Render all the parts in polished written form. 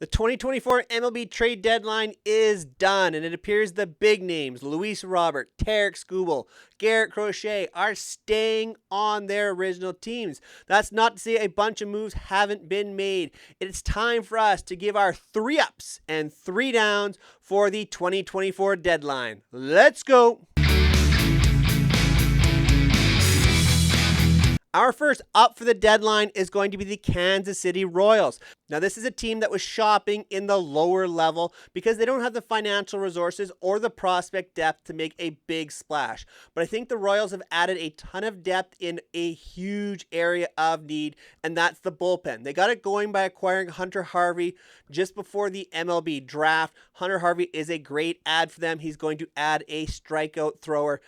The 2024 MLB Trade Deadline is done, and it appears the big names, Luis Robert, Tarek Skubal, Garrett Crochet, are staying on their original teams. That's not to say a bunch of moves haven't been made. It's time for us to give our 3 ups and 3 downs for the 2024 deadline. Let's go! Our first up for the deadline is going to be the Kansas City Royals. Now, this is a team that was shopping in the lower level because they don't have the financial resources or the prospect depth to make a big splash. But I think the Royals have added a ton of depth in a huge area of need, and that's the bullpen. They got it going by acquiring Hunter Harvey just before the MLB draft. Hunter Harvey is a great add for them. He's going to add a strikeout thrower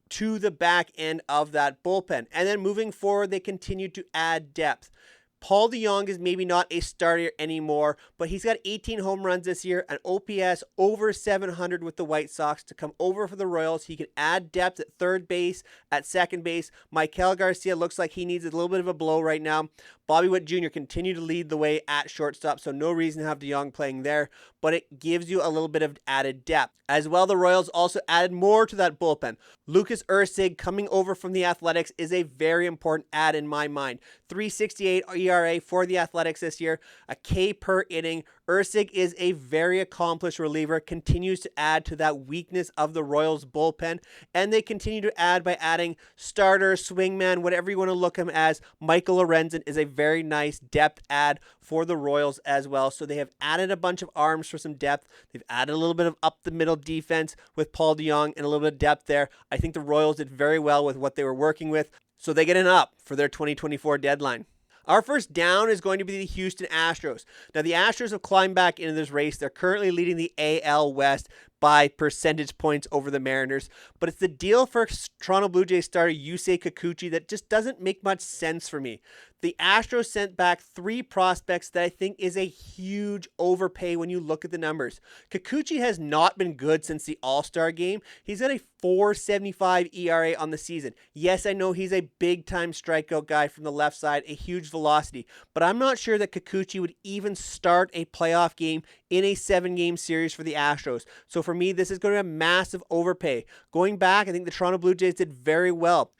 to the back end of that bullpen. And then moving forward, they continue to add depth. Paul DeJong is maybe not a starter anymore, but he's got 18 home runs this year, an OPS over 700 with the White Sox to come over for the Royals. He can add depth at third base, at second base. Maikel Garcia looks like he needs a little bit of a blow right now. Bobby Witt Jr. continue to lead the way at shortstop, so no reason to have DeJong playing there, but it gives you a little bit of added depth. As well, the Royals also added more to that bullpen. Lucas Erceg coming over from the Athletics is a very important add in my mind. 3.68 ERA for the Athletics this year, a K per inning. Erceg is a very accomplished reliever, continues to add to that weakness of the Royals bullpen, and they continue to add by adding starter, swingman, whatever you want to look him as. Michael Lorenzen is a very nice depth add for the Royals as well. So they have added a bunch of arms for some depth. They've added a little bit of up the middle defense with Paul DeJong and a little bit of depth there. I think the Royals did very well with what they were working with, so they get an up for their 2024 deadline. Our first down is going to be the Houston Astros. Now, the Astros have climbed back into this race. They're currently leading the AL West by percentage points over the Mariners, but it's the deal for Toronto Blue Jays starter Yusei Kikuchi that just doesn't make much sense for me. The Astros sent back 3 prospects that I think is a huge overpay when you look at the numbers. Kikuchi has not been good since the All-Star game. He's got a 4.75 ERA on the season. Yes, I know he's a big-time strikeout guy from the left side, a huge velocity, but I'm not sure that Kikuchi would even start a playoff game in a 7-game series for the Astros. So for me, this is going to be a massive overpay. Going back, I think the Toronto Blue Jays did very well.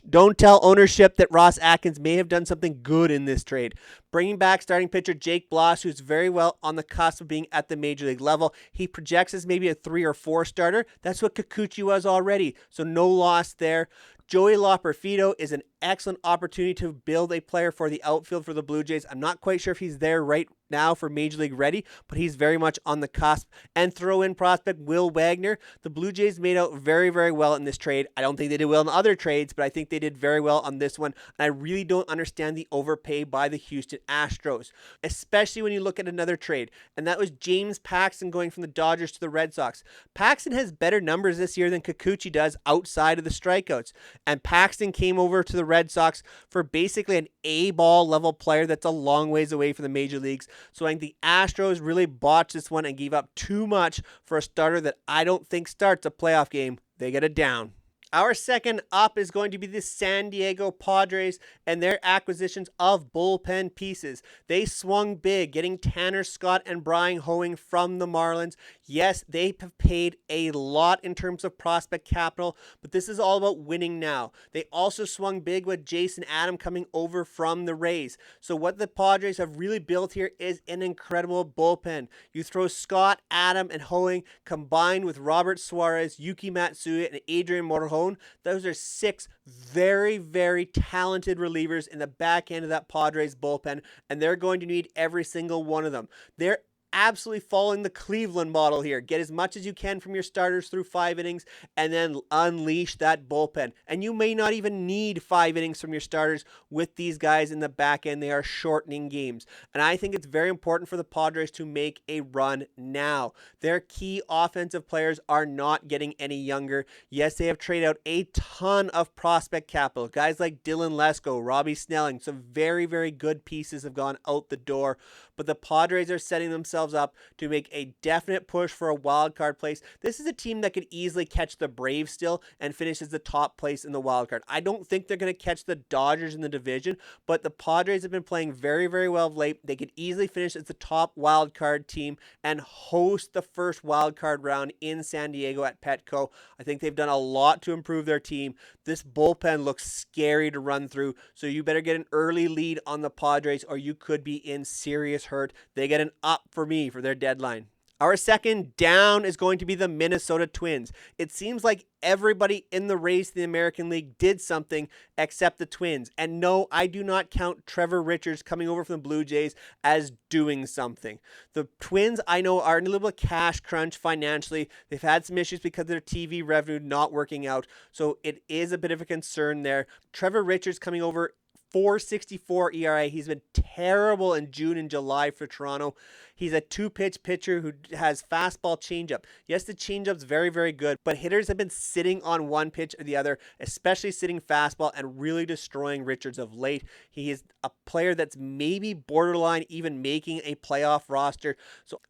Don't tell ownership that Ross Atkins may have done something good in this trade. Bringing back starting pitcher Jake Bloss, who's very well on the cusp of being at the major league level. He projects as maybe a 3 or 4 starter. That's what Kikuchi was already, so no loss there. Joey Loperfido is an excellent opportunity to build a player for the outfield for the Blue Jays. I'm not quite sure if he's there right now for Major League ready, but he's very much on the cusp. And throw-in prospect Will Wagner. The Blue Jays made out very, very well in this trade. I don't think they did well in other trades, but I think they did very well on this one. And I really don't understand the overpay by the Houston Astros, especially when you look at another trade, and that was James Paxton going from the Dodgers to the Red Sox. Paxton has better numbers this year than Kikuchi does outside of the strikeouts, and Paxton came over to the Red Sox for basically an A-ball level player that's a long ways away from the major leagues. So I think the Astros really botched this one and gave up too much for a starter that I don't think starts a playoff game. They get it down. Our second up is going to be the San Diego Padres and their acquisitions of bullpen pieces. They swung big, getting Tanner Scott and Brian Hoeing from the Marlins. Yes, they have paid a lot in terms of prospect capital, but this is all about winning now. They also swung big with Jason Adam coming over from the Rays. So what the Padres have really built here is an incredible bullpen. You throw Scott, Adam, and Hoeing combined with Robert Suarez, Yuki Matsuya, and Adrian Morejon. Those are 6 very, very talented relievers in the back end of that Padres bullpen, and they're going to need every single one of them. They're absolutely following the Cleveland model here. Get as much as you can from your starters through 5 innings and then unleash that bullpen. And you may not even need 5 innings from your starters with these guys in the back end. They are shortening games. And I think it's very important for the Padres to make a run now. Their key offensive players are not getting any younger. Yes, they have traded out a ton of prospect capital. Guys like Dylan Lesko, Robbie Snelling, some very, very good pieces have gone out the door. but the Padres are setting themselves up to make a definite push for a wild card place. This is a team that could easily catch the Braves still and finish as the top place in the wild card. I don't think they're going to catch the Dodgers in the division, but the Padres have been playing very, very well of late. They could easily finish as the top wild card team and host the first wild card round in San Diego at Petco. I think they've done a lot to improve their team. This bullpen looks scary to run through, so you better get an early lead on the Padres or you could be in serious hurt. They get an up for me for their deadline. Our second down is going to be the Minnesota Twins. It seems like everybody in the race in the American League did something except the Twins. And no, I do not count Trevor Richards coming over from the Blue Jays as doing something. The Twins, I know, are in a little bit of cash crunch financially. They've had some issues because of their TV revenue not working out. So it is a bit of a concern there. Trevor Richards coming over, 4.64 ERA. He's been terrible in June and July for Toronto. He's a two-pitch pitcher who has fastball changeup. Yes, the changeup's very, very good, but hitters have been sitting on one pitch or the other, especially sitting fastball, and really destroying Richards of late. He is a player that's maybe borderline even making a playoff roster.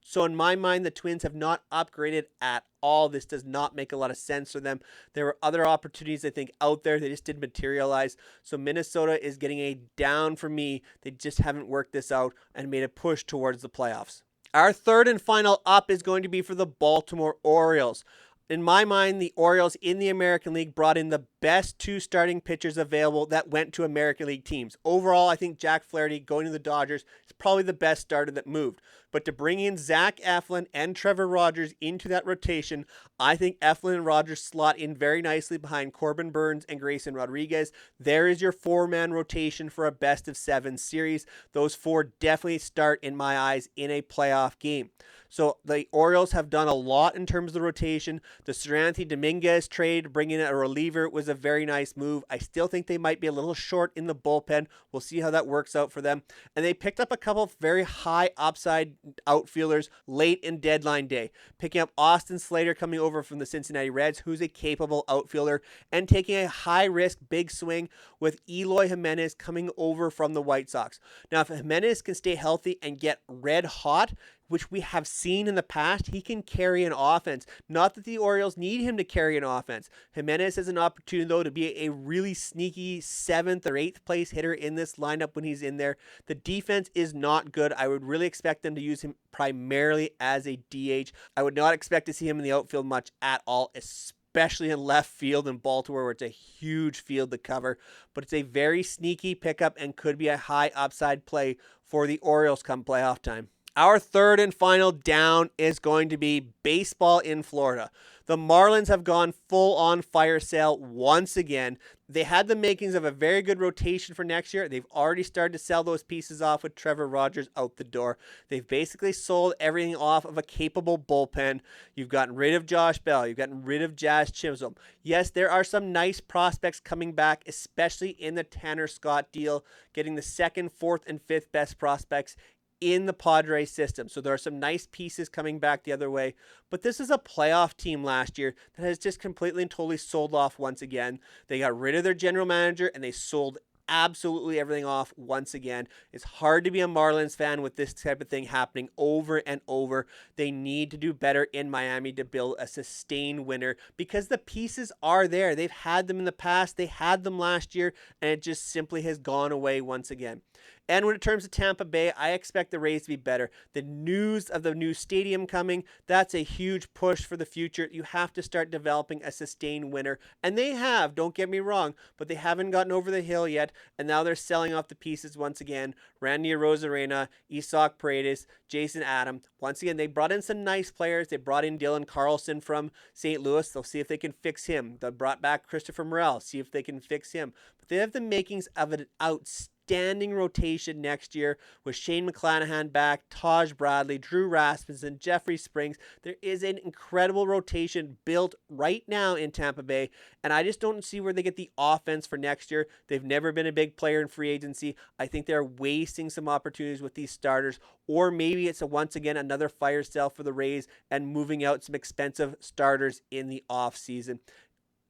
So in my mind, the Twins have not upgraded at all. This does not make a lot of sense for them. There were other opportunities, I think, out there. They just didn't materialize. So Minnesota is getting a down for me. They just haven't worked this out and made a push towards the playoffs. Our third and final up is going to be for the Baltimore Orioles. In my mind, the Orioles in the American League brought in the best two starting pitchers available that went to American League teams. Overall, I think Jack Flaherty going to the Dodgers is probably the best starter that moved. But to bring in Zach Eflin and Trevor Rogers into that rotation, I think Eflin and Rogers slot in very nicely behind Corbin Burnes and Grayson Rodriguez. There is your four-man rotation for a best-of-7 series. Those four definitely start, in my eyes, in a playoff game. So the Orioles have done a lot in terms of the rotation. The Seranthony Dominguez trade, bringing in a reliever, was a very nice move. I still think they might be a little short in the bullpen. We'll see how that works out for them. And they picked up a couple of very high upside outfielders late in deadline day, picking up Austin Slater coming over from the Cincinnati Reds, who's a capable outfielder, and taking a high-risk big swing with Eloy Jimenez coming over from the White Sox. Now, if Jimenez can stay healthy and get red hot, which we have seen in the past, he can carry an offense. Not that the Orioles need him to carry an offense. Jimenez has an opportunity, though, to be a really sneaky 7th or 8th place hitter in this lineup when he's in there. The defense is not good. I would really expect them to use him primarily as a DH. I would not expect to see him in the outfield much at all, especially in left field in Baltimore, where it's a huge field to cover. But it's a very sneaky pickup and could be a high upside play for the Orioles come playoff time. Our third and final down is going to be baseball in Florida. The Marlins have gone full on fire sale once again. They had the makings of a very good rotation for next year. They've already started to sell those pieces off with Trevor Rogers out the door. They've basically sold everything off of a capable bullpen. You've gotten rid of Josh Bell. You've gotten rid of Jazz Chisholm. Yes, there are some nice prospects coming back, especially in the Tanner Scott deal, getting the 2nd, 4th, and 5th best prospects in the Padres system. So there are some nice pieces coming back the other way. But this is a playoff team last year that has just completely and totally sold off once again. They got rid of their general manager and they sold absolutely everything off once again. It's hard to be a Marlins fan with this type of thing happening over and over. They need to do better in Miami to build a sustained winner because the pieces are there. They've had them in the past. They had them last year, and it just simply has gone away once again. And when it comes to Tampa Bay, I expect the Rays to be better. The news of the new stadium coming, that's a huge push for the future. You have to start developing a sustained winner. And they have, don't get me wrong, but they haven't gotten over the hill yet. And now they're selling off the pieces once again. Randy Arozarena, Isaac Paredes, Jason Adam. Once again, they brought in some nice players. They brought in Dylan Carlson from St. Louis. They'll see if they can fix him. They brought back Christopher Morel, see if they can fix him. But they have the makings of an outstanding rotation next year with Shane McClanahan back, Taj Bradley, Drew Rasmussen, Jeffrey Springs. There is an incredible rotation built right now in Tampa Bay, and I just don't see where they get the offense for next year. They've never been a big player in free agency. I think they're wasting some opportunities with these starters, or maybe it's once again another fire sale for the Rays and moving out some expensive starters in the offseason.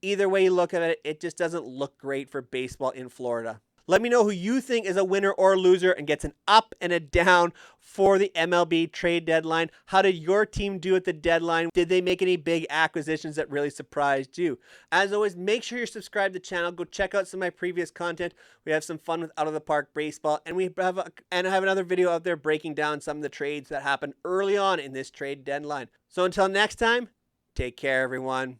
Either way you look at it, it just doesn't look great for baseball in Florida. Let me know who you think is a winner or loser and gets an up and a down for the MLB trade deadline. How did your team do at the deadline? Did they make any big acquisitions that really surprised you? As always, make sure you're subscribed to the channel. Go check out some of my previous content. We have some fun with Out of the Park baseball, and I have another video out there breaking down some of the trades that happened early on in this trade deadline. So until next time, take care, everyone.